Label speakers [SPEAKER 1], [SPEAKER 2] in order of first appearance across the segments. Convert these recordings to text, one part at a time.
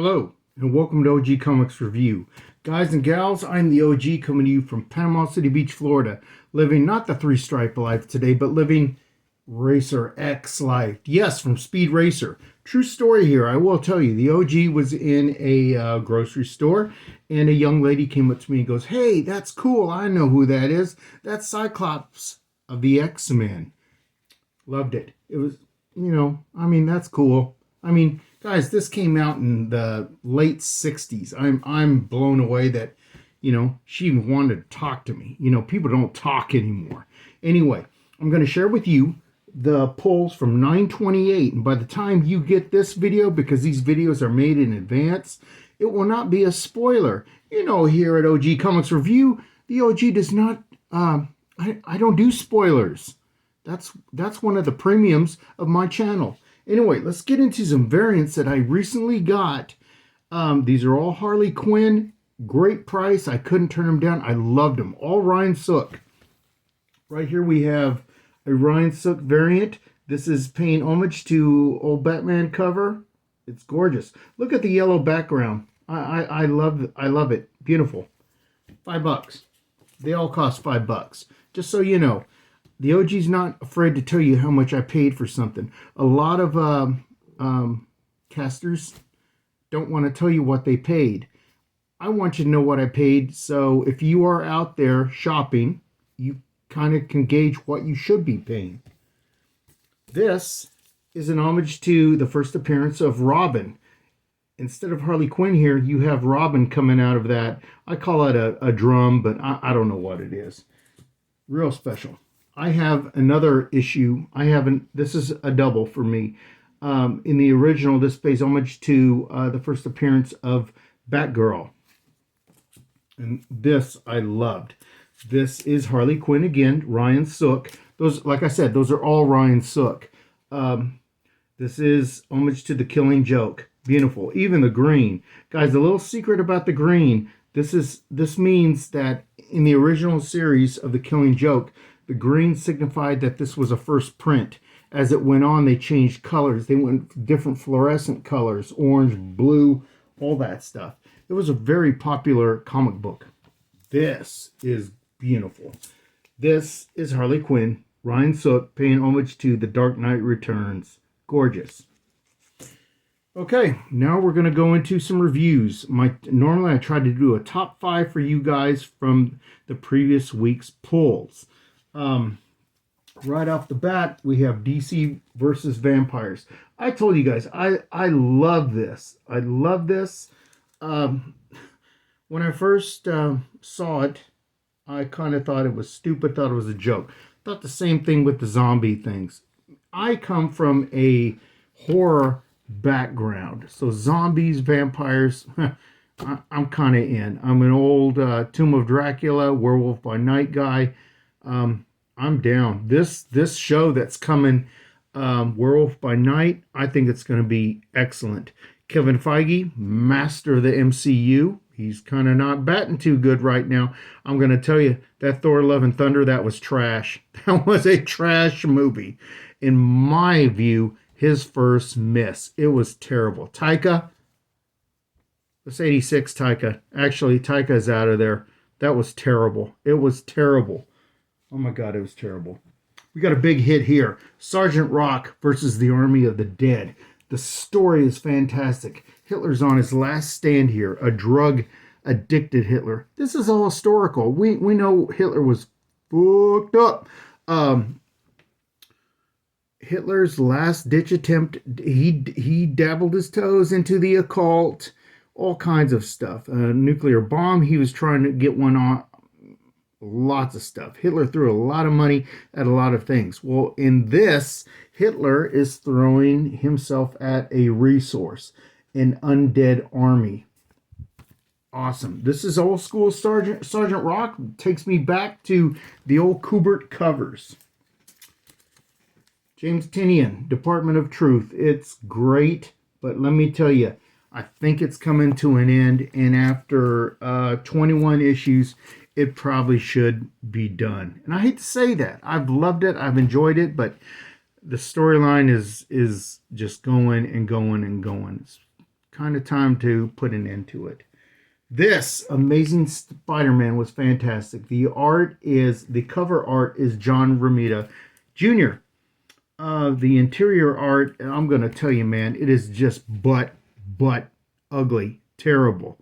[SPEAKER 1] Hello, and welcome to OG Comics Review. Guys and gals, I'm the OG coming to you from Panama City Beach, Florida. Living not the three-stripe life today, but living Racer X life. Yes, from Speed Racer. True story here, I will tell you. The OG was in a grocery store, and a young lady came up to me and goes, "Hey, that's cool. I know who that is. That's Cyclops of the X-Men." Loved it. It was, that's cool. Guys, this came out in the late 60s. I'm blown away that, she even wanted to talk to me. People don't talk anymore. Anyway, I'm going to share with you the polls from 9/28. And by the time you get this video, because these videos are made in advance, it will not be a spoiler. Here at OG Comics Review, the OG does not, I don't do spoilers. That's one of the premiums of my channel. Anyway, let's get into some variants that I recently got. These are all Harley Quinn. Great price. I couldn't turn them down. I loved them. All Ryan Sook. Right here we have a Ryan Sook variant. This is paying homage to old Batman cover. It's gorgeous. Look at the yellow background. I love it. Beautiful. $5. They all cost $5. Just so you know. The OG's not afraid to tell you how much I paid for something. A lot of casters don't want to tell you what they paid. I want you to know what I paid, so if you are out there shopping, you kind of can gauge what you should be paying. This is an homage to the first appearance of Robin. Instead of Harley Quinn here, you have Robin coming out of that. I call it a drum, but I don't know what it is. Real special. I have another issue. This is a double for me. In the original, this pays homage to the first appearance of Batgirl. And this I loved. This is Harley Quinn again, Ryan Sook. Those, like I said, those are all Ryan Sook. This is homage to The Killing Joke. Beautiful. Even the green. Guys, a little secret about the green. This means that in the original series of The Killing Joke, the green signified that this was a first print. As it went on, they changed colors. They went different fluorescent colors, orange, blue, all that stuff. It was a very popular comic book. This is beautiful. This is Harley Quinn, Ryan Sook, paying homage to The Dark Knight Returns. Gorgeous. Okay, now we're going to go into some reviews. Normally I try to do a top 5 for you guys from the previous week's polls. Right off the bat, we have DC versus Vampires. I told you guys, I love this. I love this. When I first saw it, I kind of thought it was stupid, thought it was a joke. Thought the same thing with the zombie things. I come from a horror background. So zombies, vampires, I'm kind of in. I'm an old Tomb of Dracula, Werewolf by Night guy. I'm down. This show that's coming, Werewolf by Night, I think it's going to be excellent. Kevin Feige, master of the MCU. He's kind of not batting too good right now. I'm going to tell you, that Thor Love and Thunder, that was trash. That was a trash movie. In my view, his first miss. It was terrible. Taika, it's 86 Taika. Actually, Taika is out of there. That was terrible. It was terrible. Oh my God, it was terrible. We got a big hit here. Sergeant Rock versus the Army of the Dead. The story is fantastic. Hitler's on his last stand here. A drug-addicted Hitler. This is all historical. We know Hitler was fucked up. Hitler's last-ditch attempt, he dabbled his toes into the occult. All kinds of stuff. A nuclear bomb, he was trying to get one on. Lots of stuff. Hitler threw a lot of money at a lot of things. Well, in this, Hitler is throwing himself at a resource, an undead army. Awesome. This is old school Sergeant Rock. Takes me back to the old Kubert covers. James Tynion, Department of Truth. It's great, but let me tell you, I think it's coming to an end, and after 21 issues, it probably should be done. And I hate to say that. I've loved it. I've enjoyed it, but the storyline is just going and going and going. It's kind of time to put an end to it. This Amazing Spider-Man was fantastic. The cover art is John Romita Jr. The interior art, I'm going to tell you, man, it is just butt ugly, terrible.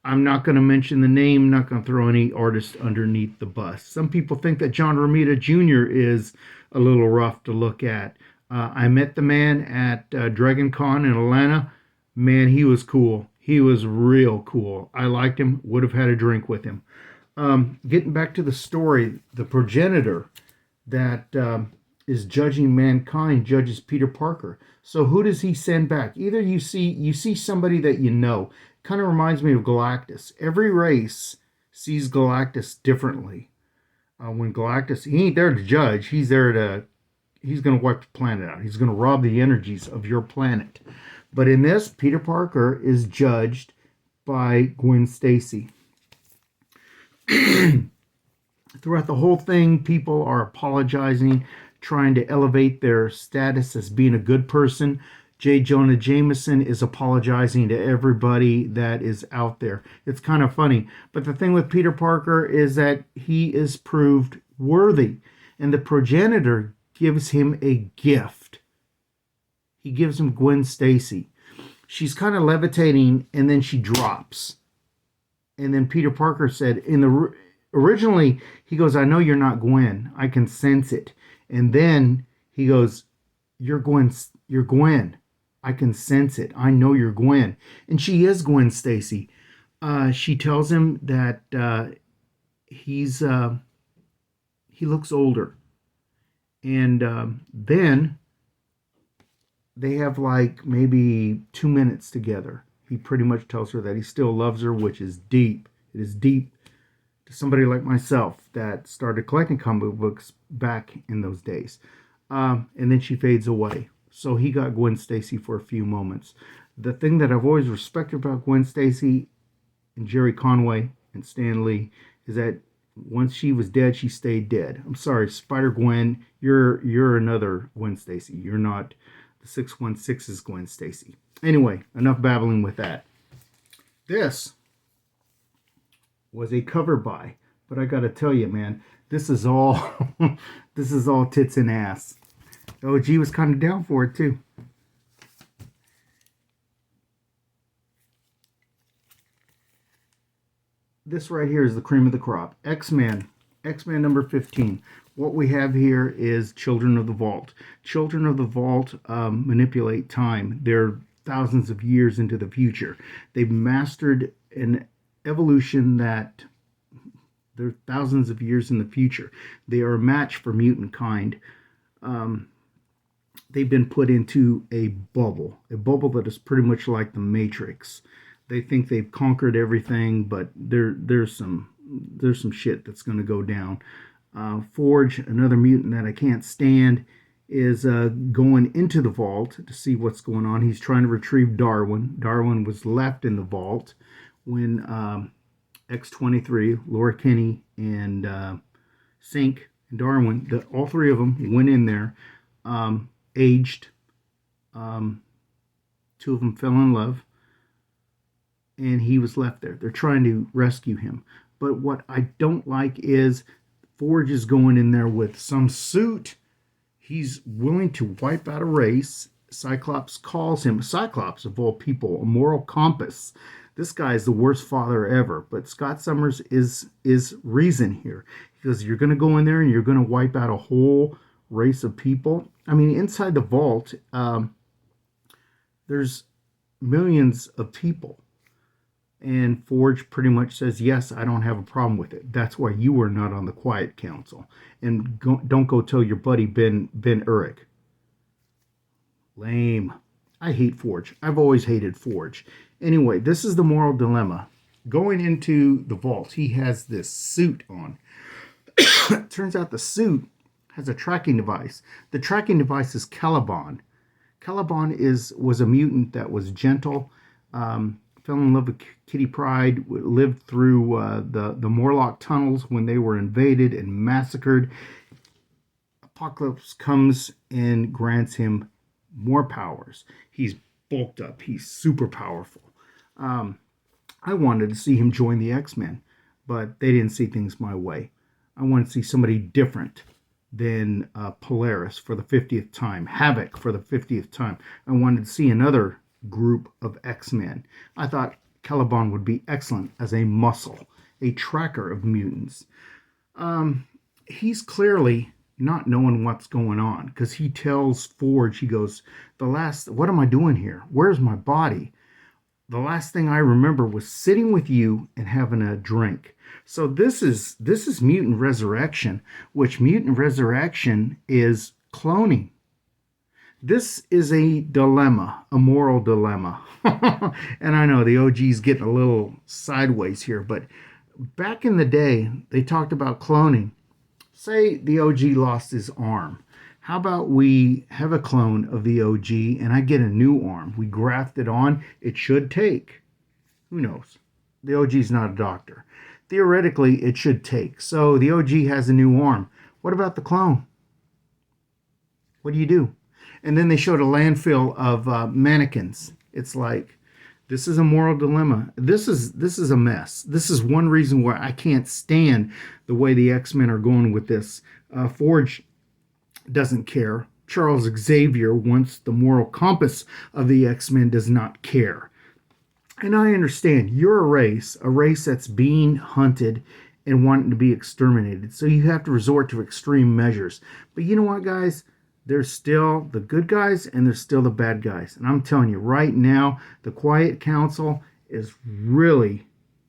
[SPEAKER 1] I'm not going to mention the name, not going to throw any artist underneath the bus. Some people think that John Romita Jr. is a little rough to look at. I met the man at Dragon Con in Atlanta. Man, he was cool. He was real cool. I liked him. Would have had a drink with him. Getting back to the story, the progenitor that is judging mankind judges Peter Parker. So who does he send back? Either you see somebody that you know. Kind of reminds me of Galactus. Every race sees Galactus differently. When Galactus, he ain't there to judge. He's going to wipe the planet out. He's going to rob the energies of your planet. But in this, Peter Parker is judged by Gwen Stacy. Throughout the whole thing, people are apologizing, trying to elevate their status as being a good person. J. Jonah Jameson is apologizing to everybody that is out there. It's kind of funny. But the thing with Peter Parker is that he is proved worthy. And the progenitor gives him a gift. He gives him Gwen Stacy. She's kind of levitating, and then she drops. And then Peter Parker said, originally, he goes, I know you're not Gwen. I can sense it. And then he goes, you're Gwen. I can sense it. I know you're Gwen. And she is Gwen Stacy. She tells him that he looks older. And then they have like maybe 2 minutes together. He pretty much tells her that he still loves her, which is deep. It is deep to somebody like myself that started collecting comic books back in those days. And then she fades away. So he got Gwen Stacy for a few moments. The thing that I've always respected about Gwen Stacy and Jerry Conway and Stan Lee is that once she was dead, she stayed dead. I'm sorry, Spider-Gwen, you're another Gwen Stacy. You're not the 616's Gwen Stacy. Anyway, enough babbling with that. This was a cover buy, but I got to tell you, man, this is all tits and ass. OG was kind of down for it too. This right here is the cream of the crop. X-Men number 15. What we have here is Children of the Vault. Children of the Vault manipulate time. They're thousands of years into the future. They've mastered an evolution that they're thousands of years in the future. They are a match for mutant kind. They've been put into a bubble that is pretty much like the Matrix. They think they've conquered everything, but there's some shit that's going to go down. Forge, another mutant that I can't stand, is going into the vault to see what's going on. He's trying to retrieve Darwin. Darwin was left in the vault when X-23, Laura Kinney, and Sink and Darwin, all three of them went in there, aged. Two of them fell in love, and he was left there. They're trying to rescue him. But what I don't like is Forge is going in there with some suit. He's willing to wipe out a race. Cyclops calls him, Cyclops of all people, a moral compass. This guy is the worst father ever. But Scott Summers is reason here. He goes, you're going to go in there and you're going to wipe out a whole race of people. I mean, inside the vault, there's millions of people. And Forge pretty much says, yes, I don't have a problem with it. That's why you were not on the Quiet Council. And don't go tell your buddy Ben Urich. Lame. I hate Forge. I've always hated Forge. Anyway, this is the moral dilemma. Going into the vault, he has this suit on. Turns out the suit has a tracking device. The tracking device is Caliban. Caliban was a mutant that was gentle, fell in love with Kitty Pryde, lived through the Morlock tunnels when they were invaded and massacred. Apocalypse comes and grants him more powers. He's bulked up. He's super powerful. I wanted to see him join the X-Men, but they didn't see things my way. I wanted to see somebody different than Polaris for the 50th time, Havoc for the 50th time. I wanted to see another group of X-Men. I thought Caliban would be excellent as a muscle, a tracker of mutants. He's clearly not knowing what's going on because he tells Forge, he goes, what am I doing here? Where's my body? The last thing I remember was sitting with you and having a drink. So this is mutant resurrection, which mutant resurrection is cloning. This is a dilemma, a moral dilemma. And I know the OG's getting a little sideways here, but back in the day, they talked about cloning. Say the OG lost his arm. How about we have a clone of the OG and I get a new arm? We graft it on. It should take. Who knows? The OG's not a doctor. Theoretically, it should take. So the OG has a new arm. What about the clone? What do you do? And then they showed a landfill of mannequins. It's like, this is a moral dilemma. This is a mess. This is one reason why I can't stand the way the X-Men are going with this. Forge doesn't care. Charles Xavier, once the moral compass of the X-Men, does not care. And I understand, you're a race that's being hunted and wanting to be exterminated. So you have to resort to extreme measures. But you know what, guys? There's still the good guys and there's still the bad guys. And I'm telling you, right now, the Quiet Council is really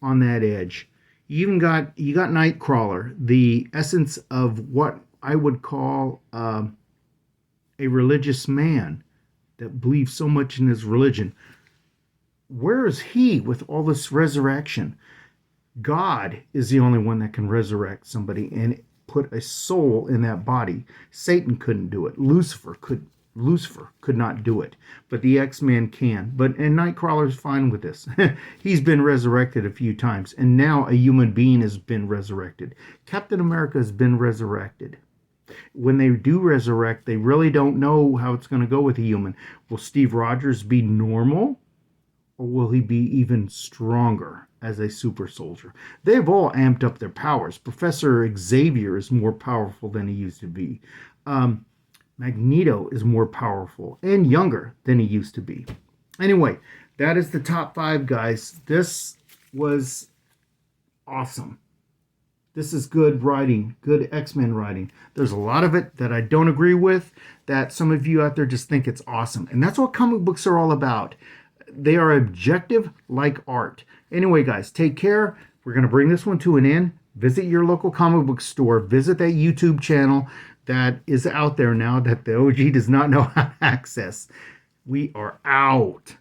[SPEAKER 1] on that edge. You got Nightcrawler, the essence of what I would call a religious man that believes so much in his religion. Where is he with all this resurrection? God is the only one that can resurrect somebody and put a soul in that body. Satan couldn't do it. Lucifer could not do it. But the X-Men can. And Nightcrawler's fine with this. He's been resurrected a few times. And now a human being has been resurrected. Captain America has been resurrected. When they do resurrect, they really don't know how it's going to go with a human. Will Steve Rogers be normal? Or will he be even stronger as a super soldier? They've all amped up their powers. Professor Xavier is more powerful than he used to be. Magneto is more powerful and younger than he used to be. Anyway, that is the top 5, guys. This was awesome. This is good writing, good X-Men writing. There's a lot of it that I don't agree with, that some of you out there just think it's awesome. And that's what comic books are all about. They are objective like art. Anyway, guys, take care. We're going to bring this one to an end. Visit your local comic book store. Visit that YouTube channel that is out there now that the OG does not know how to access. We are out.